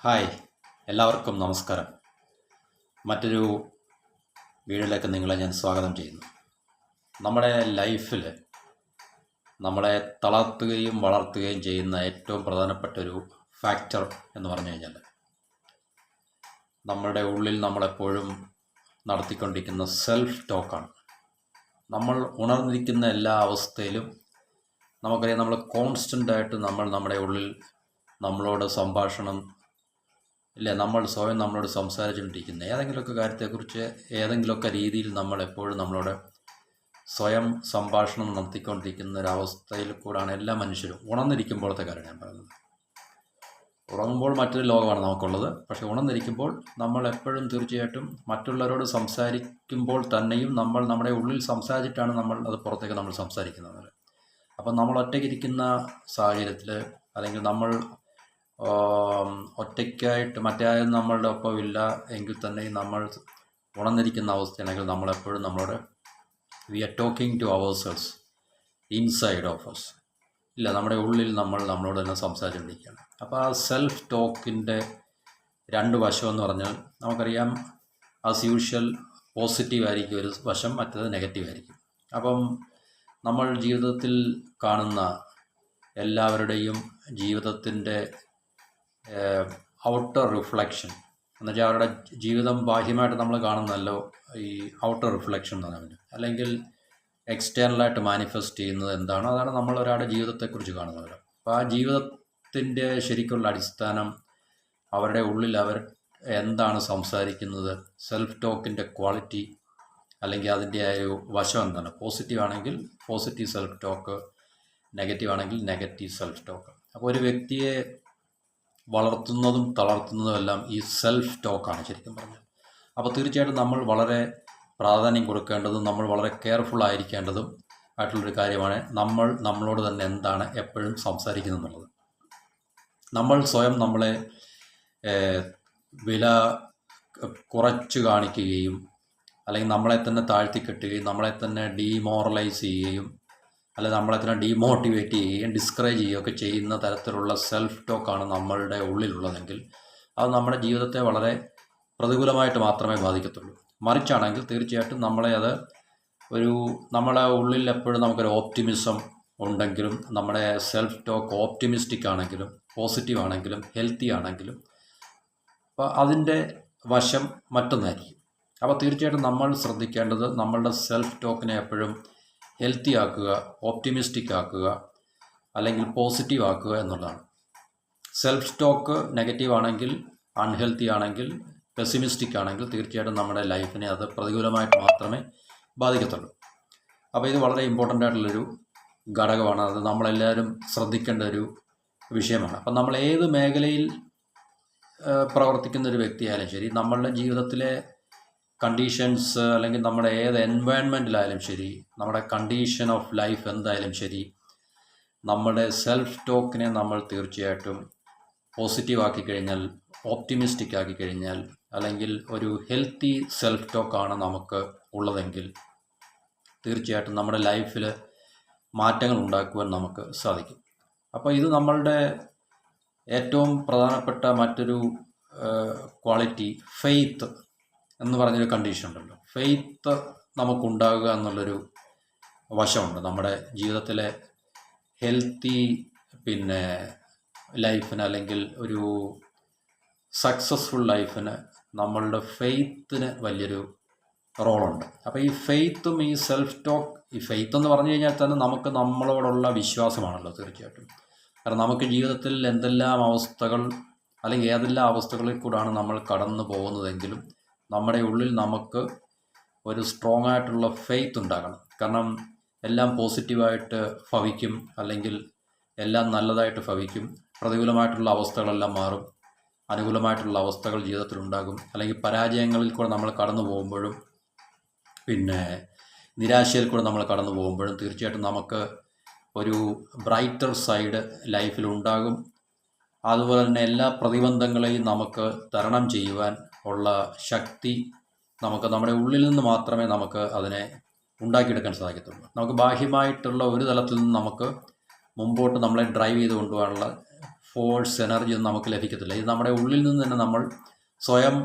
Hi, എല്ലാവർക്കും നമസ്കാരം. മറ്റൊരു വീഡിയോയിലേക്ക് നിങ്ങളെ ഞാൻ സ്വാഗതം ചെയ്യുന്നു. നമ്മുടെ ലൈഫിൽ നമ്മളെ തളർത്തുകയും വളർത്തുകയും ചെയ്യുന്ന ഏറ്റവും പ്രധാനപ്പെട്ട ഒരു ഫാക്ടർ എന്ന് പറഞ്ഞു കഴിഞ്ഞാൽ നമ്മുടെ ഉള്ളിൽ നമ്മളെപ്പോഴും നടത്തിക്കൊണ്ടിരിക്കുന്ന സെൽഫ് ടോക്കാണ്. നമ്മൾ ഉണർന്നിരിക്കുന്ന എല്ലാ അവസ്ഥയിലും നമുക്കറിയാം, നമ്മൾ കോൺസ്റ്റൻ്റായിട്ട് നമ്മുടെ ഉള്ളിൽ നമ്മളോട് സംഭാഷണം നമ്മൾ സ്വയം നമ്മളോട് സംസാരിച്ചുകൊണ്ടിരിക്കുന്ന ഏതെങ്കിലുമൊക്കെ കാര്യത്തെക്കുറിച്ച് ഏതെങ്കിലുമൊക്കെ രീതിയിൽ നമ്മൾ എപ്പോഴും നമ്മളോട് സ്വയം സംഭാഷണം നടത്തിക്കൊണ്ടിരിക്കുന്ന ഒരവസ്ഥയിൽ കൂടാണ് എല്ലാ മനുഷ്യരും ഉണർന്നിരിക്കുമ്പോഴത്തെ കാര്യം ഞാൻ പറയുന്നത്. ഉറങ്ങുമ്പോൾ മറ്റൊരു ലോകമാണ് നമുക്കുള്ളത്. പക്ഷേ ഉണർന്നിരിക്കുമ്പോൾ നമ്മൾ എപ്പോഴും തീർച്ചയായിട്ടും മറ്റുള്ളവരോട് സംസാരിക്കുമ്പോൾ തന്നെയും നമ്മൾ നമ്മുടെ ഉള്ളിൽ സംസാരിച്ചിട്ടാണ് നമ്മൾ അത് പുറത്തേക്ക് നമ്മൾ സംസാരിക്കുന്നത്. അപ്പം നമ്മൾ ഒറ്റയ്ക്കിരിക്കുന്ന സാഹചര്യത്തിൽ അല്ലെങ്കിൽ നമ്മൾ ഒറ്റയ്ക്കായിട്ട് മറ്റാരും നമ്മളുടെ ഒപ്പം ഇല്ല എങ്കിൽ തന്നെയും നമ്മൾ ഉണർന്നിരിക്കുന്ന അവസ്ഥയാണെങ്കിൽ നമ്മളെപ്പോഴും നമ്മളോട് we are talking to our cells inside of us. നമ്മുടെ ഉള്ളിൽ നമ്മളോട് തന്നെ സംസാരിച്ചുകൊണ്ടിരിക്കുകയാണ്. അപ്പോൾ ആ സെൽഫ് ടോക്കിൻ്റെ രണ്ട് വശം എന്ന് പറഞ്ഞാൽ നമുക്കറിയാം, ആസ് യൂഷ്വൽ പോസിറ്റീവ് ആയിരിക്കും ഒരു വശം, മറ്റേത് നെഗറ്റീവ് ആയിരിക്കും. അപ്പം നമ്മൾ ജീവിതത്തിൽ കാണുന്ന എല്ലാവരുടെയും ജീവിതത്തിൻ്റെ ഔട്ടർ റിഫ്ലക്ഷൻ എന്നുവെച്ചാൽ അവരുടെ ജീവിതം ബാഹ്യമായിട്ട് നമ്മൾ കാണുന്നതല്ലോ ഈ ഔട്ടർ റിഫ്ലക്ഷൻ എന്ന് പറയുന്നത്, അല്ലെങ്കിൽ എക്സ്റ്റേണലായിട്ട് മാനിഫെസ്റ്റ് ചെയ്യുന്നത് എന്താണോ അതാണ് നമ്മൾ ഒരാളുടെ ജീവിതത്തെക്കുറിച്ച് കാണുന്നത്. അപ്പോൾ ആ ജീവിതത്തിൻ്റെ ശരിക്കുള്ള അടിസ്ഥാനം അവരുടെ ഉള്ളിൽ അവർ എന്താണ് സംസാരിക്കുന്നത്, സെൽഫ് ടോക്കിൻ്റെ ക്വാളിറ്റി അല്ലെങ്കിൽ അതിൻ്റെ ആ ഒരു വശം എന്താണ്. പോസിറ്റീവ് ആണെങ്കിൽ പോസിറ്റീവ് സെൽഫ് ടോക്ക്, നെഗറ്റീവ് ആണെങ്കിൽ നെഗറ്റീവ് സെൽഫ് ടോക്ക്. അപ്പോൾ ഒരു വ്യക്തിയെ വളർത്തുന്നതും തളർത്തുന്നതും എല്ലാം ഈ സെൽഫ് ടോക്കാണ് ശരിക്കും പറഞ്ഞാൽ. അപ്പോൾ തീർച്ചയായിട്ടും നമ്മൾ വളരെ പ്രാധാന്യം കൊടുക്കേണ്ടതും നമ്മൾ വളരെ കെയർഫുൾ ആയിരിക്കേണ്ടതും ആയിട്ടുള്ളൊരു കാര്യമാണ് നമ്മളോട് തന്നെ എന്താണ് എപ്പോഴും സംസാരിക്കുന്നത് എന്നുള്ളത്. നമ്മൾ സ്വയം നമ്മളെ വില കുറച്ച് കാണിക്കുകയും അല്ലെങ്കിൽ നമ്മളെ തന്നെ താഴ്ത്തിക്കെട്ടുകയും നമ്മളെ തന്നെ ഡീമോറലൈസ് ചെയ്യുകയും അല്ലെങ്കിൽ നമ്മളെ തന്നെ ഡീമോട്ടിവേറ്റ് ചെയ്യുകയും ഡിസ്കറേജ് ചെയ്യുകയൊക്കെ ചെയ്യുന്ന തരത്തിലുള്ള സെൽഫ് ടോക്കാണ് നമ്മളുടെ ഉള്ളിലുള്ളതെങ്കിൽ അത് നമ്മുടെ ജീവിതത്തെ വളരെ പ്രതികൂലമായിട്ട് മാത്രമേ ബാധിക്കത്തുള്ളൂ. മറിച്ചാണെങ്കിൽ തീർച്ചയായിട്ടും നമ്മളെ ഉള്ളിൽ എപ്പോഴും നമുക്കൊരു ഓപ്റ്റിമിസം ഉണ്ടെങ്കിലും, നമ്മുടെ സെൽഫ് ടോക്ക് ഓപ്റ്റിമിസ്റ്റിക് ആണെങ്കിലും പോസിറ്റീവ് ആണെങ്കിലും ഹെൽത്തി ആണെങ്കിലും അപ്പോൾ അതിൻ്റെ വശം മറ്റൊന്നായിരിക്കും. അപ്പോൾ തീർച്ചയായിട്ടും നമ്മൾ ശ്രദ്ധിക്കേണ്ടത് നമ്മളുടെ സെൽഫ് ടോക്കിനെ എപ്പോഴും ഹെൽത്തി ആക്കുക, ഓപ്റ്റിമിസ്റ്റിക് ആക്കുക, അല്ലെങ്കിൽ പോസിറ്റീവ് ആക്കുക എന്നുള്ളതാണ്. സെൽഫ് ടോക്ക് നെഗറ്റീവ് ആണെങ്കിൽ, അൺഹെൽത്തി ആണെങ്കിൽ, പെസിമിസ്റ്റിക് ആണെങ്കിൽ തീർച്ചയായിട്ടും നമ്മുടെ ലൈഫിനെ അത് പ്രതികൂലമായിട്ട് മാത്രമേ ബാധിക്കത്തുള്ളൂ. അപ്പോൾ ഇത് വളരെ ഇമ്പോർട്ടൻ്റ് ആയിട്ടുള്ളൊരു ഘടകമാണ്. അത് നമ്മളെല്ലാവരും ശ്രദ്ധിക്കേണ്ട ഒരു വിഷയമാണ്. അപ്പം നമ്മൾ ഏത് മേഖലയിൽ പ്രവർത്തിക്കുന്ന ഒരു വ്യക്തിയായാലും ശരി, നമ്മളുടെ ജീവിതത്തിലെ കണ്ടീഷൻസ് അല്ലെങ്കിൽ നമ്മുടെ ഏത് എൻവയൺമെൻറ്റിലായാലും ശരി, നമ്മുടെ കണ്ടീഷൻ ഓഫ് ലൈഫ് എന്തായാലും ശരി, നമ്മുടെ സെൽഫ് ടോക്കിനെ നമ്മൾ തീർച്ചയായിട്ടും പോസിറ്റീവ് ആക്കി കഴിഞ്ഞാൽ, ഓപ്റ്റിമിസ്റ്റിക് ആക്കി കഴിഞ്ഞാൽ, അല്ലെങ്കിൽ ഒരു ഹെൽത്തി സെൽഫ് ടോക്കാണ് നമുക്ക് ഉള്ളതെങ്കിൽ തീർച്ചയായിട്ടും നമ്മുടെ ലൈഫിൽ മാറ്റങ്ങൾ ഉണ്ടാക്കുവാൻ നമുക്ക് സാധിക്കും. അപ്പോൾ ഇത് നമ്മളുടെ ഏറ്റവും പ്രധാനപ്പെട്ട മറ്റൊരു ക്വാളിറ്റി ഫെയ്ത്ത് എന്ന് പറഞ്ഞൊരു കണ്ടീഷൻ ഉണ്ടല്ലോ. ഫെയ്ത്ത് നമുക്കുണ്ടാകുക എന്നുള്ളൊരു വശമുണ്ട് നമ്മുടെ ജീവിതത്തിലെ ഹെൽത്തി ലൈഫിന് അല്ലെങ്കിൽ ഒരു സക്സസ്ഫുൾ ലൈഫിന് നമ്മളുടെ ഫെയ്ത്തിന് വലിയൊരു റോളുണ്ട്. അപ്പോൾ ഈ ഫെയ്ത്തും ഈ സെൽഫ് ടോക്ക്, ഈ ഫെയ്ത്ത് എന്ന് പറഞ്ഞു കഴിഞ്ഞാൽ തന്നെ നമുക്ക് നമ്മളോടുള്ള വിശ്വാസമാണല്ലോ തീർച്ചയായിട്ടും. കാരണം നമുക്ക് ജീവിതത്തിൽ എന്തെല്ലാം അവസ്ഥകൾ അല്ലെങ്കിൽ ഏതെല്ലാം അവസ്ഥകളിൽ കൂടാണ് നമ്മൾ കടന്നു പോകുന്നതെങ്കിലും നമ്മുടെ ഉള്ളിൽ നമുക്ക് ഒരു സ്ട്രോങ് ആയിട്ടുള്ള ഫെയ്ത്ത് ഉണ്ടാകണം. കാരണം എല്ലാം പോസിറ്റീവായിട്ട് ഭവിക്കും, അല്ലെങ്കിൽ എല്ലാം നല്ലതായിട്ട് ഭവിക്കും. പ്രതികൂലമായിട്ടുള്ള അവസ്ഥകളെല്ലാം മാറും, അനുകൂലമായിട്ടുള്ള അവസ്ഥകൾ ജീവിതത്തിലുണ്ടാകും. അല്ലെങ്കിൽ പരാജയങ്ങളിൽ കൂടെ നമ്മൾ കടന്നു പോകുമ്പോഴും നിരാശയിൽ കൂടെ നമ്മൾ കടന്നു പോകുമ്പോഴും തീർച്ചയായിട്ടും നമുക്ക് ഒരു ബ്രൈറ്റർ സൈഡ് ലൈഫിലുണ്ടാകും. അതുപോലെ തന്നെ എല്ലാ പ്രതിബന്ധങ്ങളെയും നമുക്ക് തരണം ചെയ്യുവാൻ ഉള്ള ശക്തി നമുക്ക് നമ്മുടെ ഉള്ളിൽ നിന്ന് മാത്രമേ നമുക്ക് അതിനെ ഉണ്ടാക്കിയെടുക്കാൻ സാധിക്കത്തുള്ളൂ. നമുക്ക് ബാഹ്യമായിട്ടുള്ള ഒരു തലത്തിൽ നിന്ന് നമുക്ക് മുമ്പോട്ട് നമ്മളെ ഡ്രൈവ് ചെയ്ത് കൊണ്ടുപോകാനുള്ള ഫോഴ്സ്, എനർജി ഒന്നും നമുക്ക് ലഭിക്കത്തില്ല. ഇത് നമ്മുടെ ഉള്ളിൽ നിന്ന് തന്നെ നമ്മൾ സ്വയം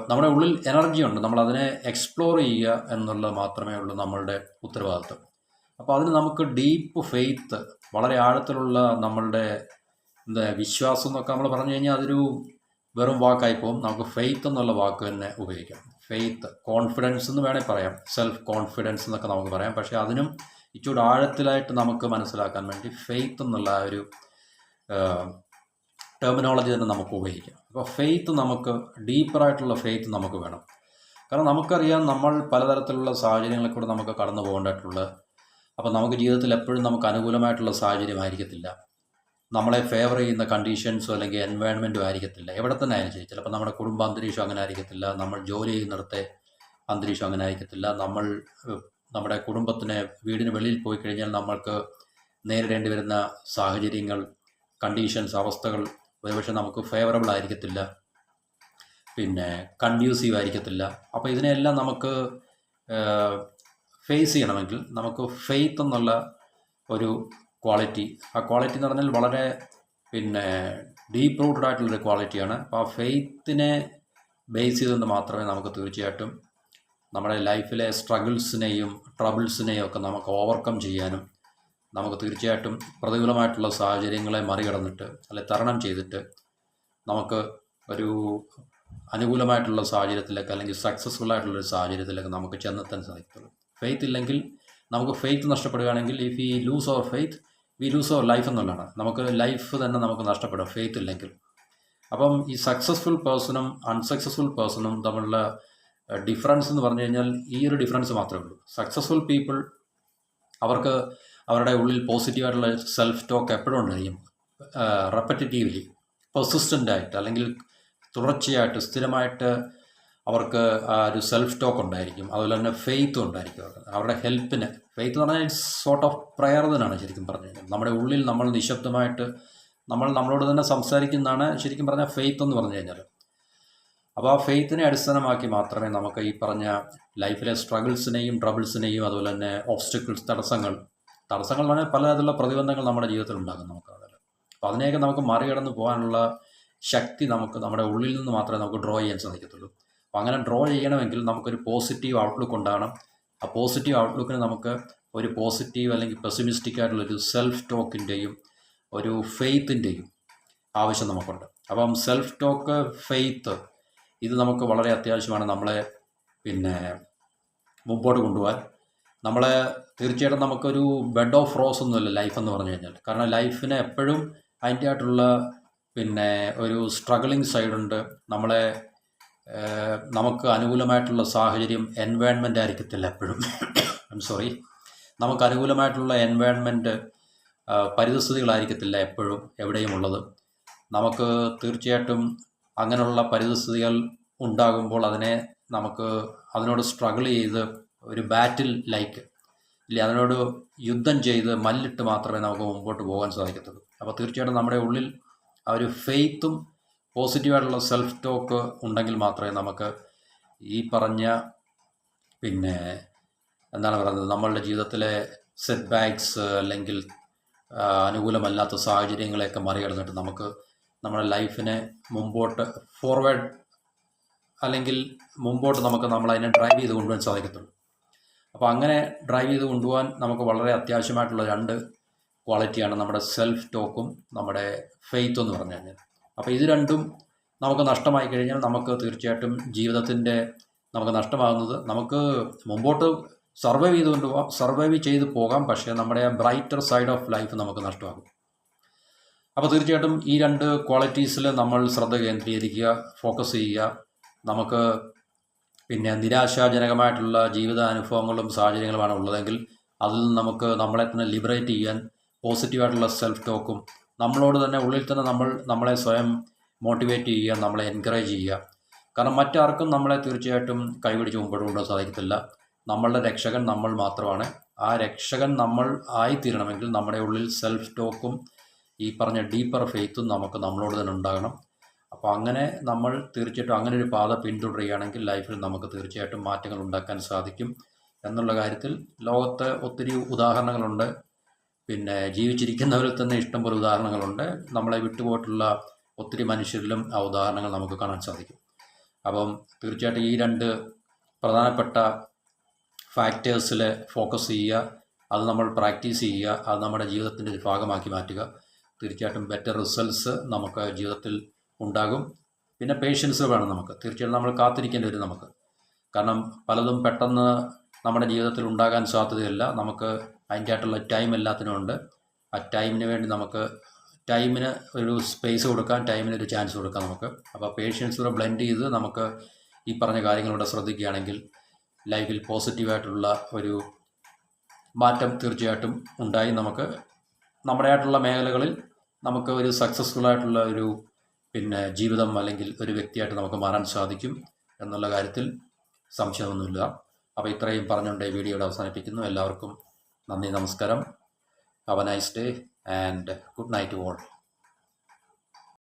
നമ്മുടെ ഉള്ളിൽ എനർജി ഉണ്ട്, നമ്മളതിനെ എക്സ്പ്ലോർ ചെയ്യുക എന്നുള്ളത് മാത്രമേ ഉള്ളൂ നമ്മളുടെ ഉത്തരവാദിത്വം. അപ്പോൾ അതിന് നമുക്ക് ഡീപ്പ് ഫെയ്ത്ത്, വളരെ ആഴത്തിലുള്ള നമ്മളുടെ വിശ്വാസം എന്നൊക്കെ നമ്മൾ പറഞ്ഞു കഴിഞ്ഞാൽ അതൊരു വെറും വാക്കായി പോകും. നമുക്ക് ഫെയ്ത്ത് എന്നുള്ള വാക്ക് തന്നെ ഉപയോഗിക്കാം. ഫെയ്ത്ത്, കോൺഫിഡൻസ് എന്ന് വേണേൽ പറയാം, സെൽഫ് കോൺഫിഡൻസ് എന്നൊക്കെ നമുക്ക് പറയാം. പക്ഷേ അതിനും ഇച്ചിരി ആഴത്തിലായിട്ട് നമുക്ക് മനസ്സിലാക്കാൻ വേണ്ടി ഫെയ്ത്ത് എന്നുള്ള ആ ഒരു ടെർമിനോളജി തന്നെ നമുക്ക് ഉപയോഗിക്കാം. അപ്പോൾ ഫെയ്ത്ത്, നമുക്ക് ഡീപ്പറായിട്ടുള്ള ഫെയ്ത്ത് നമുക്ക് വേണം. കാരണം നമുക്കറിയാം നമ്മൾ പലതരത്തിലുള്ള സാഹചര്യങ്ങളിൽ കൂടെ നമുക്ക് കടന്നു പോകേണ്ടതായിട്ടുള്ളത്. അപ്പോൾ നമുക്ക് ജീവിതത്തിൽ എപ്പോഴും നമുക്ക് അനുകൂലമായിട്ടുള്ള സാഹചര്യമായിരിക്കത്തില്ല, നമ്മളെ ഫേവർ ചെയ്യുന്ന കണ്ടീഷൻസോ അല്ലെങ്കിൽ എൻവയൺമെൻറ്റും ആയിരിക്കത്തില്ല. എവിടെ തന്നെ ആയാലും ശരി, ചിലപ്പോൾ നമ്മുടെ കുടുംബാന്തരീക്ഷം അങ്ങനെ ആയിരിക്കത്തില്ല, നമ്മൾ ജോലി ചെയ്യുന്നിടത്തെ അന്തരീക്ഷം അങ്ങനെ ആയിരിക്കത്തില്ല, നമ്മൾ നമ്മുടെ കുടുംബത്തിന് വീടിന് വെളിയിൽ പോയി കഴിഞ്ഞാൽ നമ്മൾക്ക് നേരിടേണ്ടി വരുന്ന സാഹചര്യങ്ങൾ, കണ്ടീഷൻസ്, അവസ്ഥകൾ ഒരുപക്ഷെ നമുക്ക് ഫേവറബിൾ ആയിരിക്കത്തില്ല, പിന്നെ കൺഡ്യൂസീവ് ആയിരിക്കത്തില്ല. അപ്പോൾ ഇതിനെല്ലാം നമുക്ക് ഫേസ് ചെയ്യണമെങ്കിൽ നമുക്ക് ഫെയ്ത്ത് എന്നുള്ള ഒരു ക്വാളിറ്റി, ആ ക്വാളിറ്റി എന്ന് പറഞ്ഞാൽ വളരെ ഡീപ്പ് റൂട്ടഡ് ആയിട്ടുള്ളൊരു ക്വാളിറ്റിയാണ്. അപ്പോൾ ആ ഫെയ്ത്തിനെ ബേസ് ചെയ്തുകൊണ്ട് മാത്രമേ നമുക്ക് തീർച്ചയായിട്ടും നമ്മുടെ ലൈഫിലെ സ്ട്രഗിൾസിനെയും ട്രബിൾസിനെയും ഒക്കെ നമുക്ക് ഓവർകം ചെയ്യാനും, നമുക്ക് തീർച്ചയായിട്ടും പ്രതികൂലമായിട്ടുള്ള സാഹചര്യങ്ങളെ മറികടന്നിട്ട് അല്ലെങ്കിൽ തരണം ചെയ്തിട്ട് നമുക്ക് ഒരു അനുകൂലമായിട്ടുള്ള സാഹചര്യത്തിലേക്ക് അല്ലെങ്കിൽ സക്സസ്ഫുൾ ആയിട്ടുള്ളൊരു സാഹചര്യത്തിലേക്ക് നമുക്ക് ചെന്നെത്താൻ സാധിക്കത്തുള്ളൂ. ഫെയ്ത്ത് ഇല്ലെങ്കിൽ, നമുക്ക് ഫെയ്ത്ത് നഷ്ടപ്പെടുകയാണെങ്കിൽ, if we lose our faith we lose our life എന്നുള്ളതാണ്. നമുക്ക് ലൈഫ് തന്നെ നമുക്ക് നഷ്ടപ്പെടും ഫെയ്ത്ത് ഇല്ലെങ്കിൽ. അപ്പം ഈ സക്സസ്ഫുൾ പേഴ്സണും അൺസക്സസ്ഫുൾ പേഴ്സണും തമ്മിലുള്ള ഡിഫറൻസ് എന്ന് പറഞ്ഞു കഴിഞ്ഞാൽ ഈ ഒരു ഡിഫറൻസ് മാത്രമേ ഉള്ളൂ. സക്സസ്ഫുൾ പീപ്പിൾ, അവർക്ക് അവരുടെ ഉള്ളിൽ പോസിറ്റീവായിട്ടുള്ള സെൽഫ് ടോക്ക് എപ്പോഴും ഉണ്ടായിരിക്കും, റെപ്പറ്റേറ്റീവ്ലി, പെർസിസ്റ്റൻ്റ് ആയിട്ട് അല്ലെങ്കിൽ തുടർച്ചയായിട്ട് സ്ഥിരമായിട്ട് അവർക്ക് ആ ഒരു സെൽഫ് ടോക്ക് ഉണ്ടായിരിക്കും. അതുപോലെ തന്നെ ഫെയ്ത്തും ഉണ്ടായിരിക്കും അവരുടെ ഹെൽപ്പിന്. ഫെയ്ത്ത് എന്ന് പറഞ്ഞാൽ സോർട്ട് ഓഫ് പ്രയർ തന്നെയാണ് ശരിക്കും പറഞ്ഞു കഴിഞ്ഞാൽ. നമ്മുടെ ഉള്ളിൽ നമ്മൾ നിശബ്ദമായിട്ട് നമ്മളോട് തന്നെ സംസാരിക്കുന്നതാണ് ശരിക്കും പറഞ്ഞാൽ ഫെയ്ത്ത് എന്ന് പറഞ്ഞു കഴിഞ്ഞാൽ. അപ്പോൾ ആ ഫെയ്ത്തിനെ അടിസ്ഥാനമാക്കി മാത്രമേ നമുക്ക് ഈ പറഞ്ഞ ലൈഫിലെ സ്ട്രഗിൾസിനെയും ട്രബിൾസിനെയും അതുപോലെ തന്നെ ഓബ്സ്റ്റക്കിൾസ്, തടസ്സങ്ങൾ എന്ന് പറഞ്ഞാൽ പലതരത്തിലുള്ള പ്രതിബന്ധങ്ങൾ നമ്മുടെ ജീവിതത്തിൽ ഉണ്ടാകും നമുക്കതിൽ. അപ്പോൾ അതിനെയൊക്കെ നമുക്ക് മറികടന്ന് പോകാനുള്ള ശക്തി നമുക്ക് നമ്മുടെ ഉള്ളിൽ നിന്ന് മാത്രമേ നമുക്ക് ഡ്രോ ചെയ്യാൻ സാധിക്കത്തുള്ളൂ. അപ്പോൾ അങ്ങനെ ഡ്രോ ചെയ്യണമെങ്കിൽ നമുക്കൊരു പോസിറ്റീവ് ഔട്ട്ലുക്ക് ഉണ്ടാകണം. ആ പോസിറ്റീവ് ഔട്ട്ലുക്കിന് നമുക്ക് ഒരു പോസിറ്റീവ് അല്ലെങ്കിൽ പെസിമിസ്റ്റിക് ആയിട്ടുള്ളൊരു സെൽഫ് ടോക്കിൻ്റെയും ഒരു ഫെയ്ത്തിൻ്റെയും ആവശ്യം നമുക്കുണ്ട്. അപ്പം സെൽഫ് ടോക്ക്, ഫെയ്ത്ത്, ഇത് നമുക്ക് വളരെ അത്യാവശ്യമാണ് നമ്മളെ മുമ്പോട്ട് കൊണ്ടുപോകാൻ. നമ്മളെ തീർച്ചയായിട്ടും നമുക്കൊരു ബെഡ് ഓഫ് റോസ് ഒന്നുമില്ല ലൈഫ് എന്ന് പറഞ്ഞു കഴിഞ്ഞാൽ. കാരണം ലൈഫിന് എപ്പോഴും അതിൻ്റെ ആയിട്ടുള്ള ഒരു സ്ട്രഗിളിങ് സൈഡുണ്ട്. നമുക്ക് അനുകൂലമായിട്ടുള്ള സാഹചര്യം, എൻവയൺമെൻ്റ് ആയിരിക്കത്തില്ല എപ്പോഴും. നമുക്ക് അനുകൂലമായിട്ടുള്ള എൻവയൺമെൻറ്റ്, പരിതസ്ഥിതികളായിരിക്കത്തില്ല എപ്പോഴും എവിടെയും ഉള്ളത്. നമുക്ക് തീർച്ചയായിട്ടും അങ്ങനെയുള്ള പരിതസ്ഥിതികൾ ഉണ്ടാകുമ്പോൾ അതിനോട് സ്ട്രഗിൾ ചെയ്ത് ഒരു ബാറ്റിൽ ലൈക്ക് ഇല്ലേ, അതിനോട് യുദ്ധം ചെയ്ത് മല്ലിട്ട് മാത്രമേ നമുക്ക് മുമ്പോട്ട് പോകാൻ സാധിക്കത്തുള്ളൂ. അപ്പോൾ തീർച്ചയായിട്ടും നമ്മുടെ ഉള്ളിൽ ആ ഒരു ഫെയ്ത്തും പോസിറ്റീവായിട്ടുള്ള സെൽഫ് ടോക്ക് ഉണ്ടെങ്കിൽ മാത്രമേ നമുക്ക് ഈ പറഞ്ഞ നമ്മളുടെ ജീവിതത്തിലെ സെറ്റ് ബാക്സ് അല്ലെങ്കിൽ അനുകൂലമല്ലാത്ത സാഹചര്യങ്ങളെയൊക്കെ മറികടന്നിട്ട് നമുക്ക് നമ്മുടെ ലൈഫിനെ ഫോർവേഡ് അല്ലെങ്കിൽ മുമ്പോട്ട് നമ്മളതിനെ ഡ്രൈവ് ചെയ്ത് കൊണ്ടുപോകാൻ സാധിക്കത്തുള്ളൂ. അപ്പോൾ അങ്ങനെ ഡ്രൈവ് ചെയ്ത് കൊണ്ടുപോകാൻ നമുക്ക് വളരെ അത്യാവശ്യമായിട്ടുള്ള രണ്ട് ക്വാളിറ്റിയാണ് നമ്മുടെ സെൽഫ് ടോക്കും നമ്മുടെ ഫെയ്ത്തും എന്ന് പറഞ്ഞു കഴിഞ്ഞാൽ. അപ്പോൾ ഇത് രണ്ടും നമുക്ക് നഷ്ടമായി കഴിഞ്ഞാൽ നമുക്ക് തീർച്ചയായിട്ടും ജീവിതത്തിൻ്റെ നമുക്ക് നഷ്ടമാകുന്നത്, നമുക്ക് മുമ്പോട്ട് സർവൈവ് ചെയ്ത് പോകാം, പക്ഷേ നമ്മുടെ ബ്രൈറ്റർ സൈഡ് ഓഫ് ലൈഫ് നമുക്ക് നഷ്ടമാകും. അപ്പോൾ തീർച്ചയായിട്ടും ഈ രണ്ട് ക്വാളിറ്റീസിൽ നമ്മൾ ശ്രദ്ധ കേന്ദ്രീകരിക്കുക, ഫോക്കസ് ചെയ്യുക. നമുക്ക് നിരാശാജനകമായിട്ടുള്ള ജീവിതാനുഭവങ്ങളും സാഹചര്യങ്ങളുമാണ് ഉള്ളതെങ്കിൽ അതിൽ നിന്ന് നമുക്ക് നമ്മളെ തന്നെ ലിബറേറ്റ് ചെയ്യാൻ പോസിറ്റീവായിട്ടുള്ള സെൽഫ് ടോക്കും, നമ്മളോട് തന്നെ ഉള്ളിൽ തന്നെ നമ്മളെ സ്വയം മോട്ടിവേറ്റ് ചെയ്യുക, നമ്മളെ എൻകറേജ് ചെയ്യുക. കാരണം മറ്റാർക്കും നമ്മളെ തീർച്ചയായിട്ടും കൈപിടിച്ച് മുമ്പോട്ട് കൊണ്ടുപോകാൻ സാധിക്കത്തില്ല. നമ്മളുടെ രക്ഷകൻ നമ്മൾ മാത്രമാണ്. ആ രക്ഷകൻ നമ്മൾ ആയിത്തീരണമെങ്കിൽ നമ്മുടെ ഉള്ളിൽ സെൽഫ് ടോക്കും ഈ പറഞ്ഞ ഡീപ്പർ ഫെയ്ത്തും നമ്മളോട് തന്നെ ഉണ്ടാകണം. അപ്പോൾ അങ്ങനെ നമ്മൾ തീർച്ചയായിട്ടും അങ്ങനെ ഒരു പാത പിന്തുടരുകയാണെങ്കിൽ ലൈഫിൽ നമുക്ക് തീർച്ചയായിട്ടും മാറ്റങ്ങൾ ഉണ്ടാക്കാൻ സാധിക്കും എന്നുള്ള കാര്യത്തിൽ ലോകത്ത് ഒത്തിരി ഉദാഹരണങ്ങളുണ്ട്. പിന്നെ ജീവിച്ചിരിക്കുന്നവരിൽ തന്നെ ഇഷ്ടംപോലെ ഉദാഹരണങ്ങളുണ്ട്. നമ്മളെ വിട്ടുപോയിട്ടുള്ള ഒത്തിരി മനുഷ്യരിലും ആ ഉദാഹരണങ്ങൾ നമുക്ക് കാണാൻ സാധിക്കും. അപ്പം തീർച്ചയായിട്ടും ഈ 2 പ്രധാനപ്പെട്ട ഫാക്ടേഴ്സിൽ ഫോക്കസ് ചെയ്യുക, അത് നമ്മൾ പ്രാക്ടീസ് ചെയ്യുക, അത് നമ്മുടെ ജീവിതത്തിൻ്റെ ഒരു ഭാഗമാക്കി മാറ്റുക. തീർച്ചയായിട്ടും ബെറ്റർ റിസൾട്ട്സ് നമുക്ക് ജീവിതത്തിൽ ഉണ്ടാകും. പിന്നെ പേഷ്യൻസ് വേണം നമുക്ക്. തീർച്ചയായിട്ടും നമ്മൾ കാത്തിരിക്കേണ്ടി വരും നമുക്ക്. കാരണം പലതും പെട്ടെന്ന് നമ്മുടെ ജീവിതത്തിൽ ഉണ്ടാകാൻ സാധ്യതയില്ല. നമുക്ക് അതിൻ്റെ ആയിട്ടുള്ള ടൈം എല്ലാത്തിനും ഉണ്ട്. ആ ടൈമിന് വേണ്ടി നമുക്ക് ടൈമിന് ഒരു സ്പേസ് കൊടുക്കാൻ, ടൈമിന് ഒരു ചാൻസ് കൊടുക്കാം നമുക്ക്. അപ്പോൾ പേഷ്യൻസിലൂടെ ബ്ലെൻഡ് ചെയ്ത് നമുക്ക് ഈ പറഞ്ഞ കാര്യങ്ങളിലൂടെ ശ്രദ്ധിക്കുകയാണെങ്കിൽ ലൈഫിൽ പോസിറ്റീവായിട്ടുള്ള ഒരു മാറ്റം തീർച്ചയായിട്ടും ഉണ്ടായി നമുക്ക് നമ്മുടേതായിട്ടുള്ള മേഖലകളിൽ നമുക്ക് ഒരു സക്സസ്ഫുള്ളായിട്ടുള്ള ഒരു പിന്നെ ജീവിതം അല്ലെങ്കിൽ ഒരു വ്യക്തിയായിട്ട് നമുക്ക് മാറാൻ സാധിക്കും എന്നുള്ള കാര്യത്തിൽ സംശയമൊന്നുമില്ല. അപ്പോൾ ഇത്രയും പറഞ്ഞുകൊണ്ട് ഈ വീഡിയോയുടെ അവസാനിപ്പിക്കുന്നു. എല്ലാവർക്കും നന്ദി, നമസ്കാരം. Have a nice day and good night to all.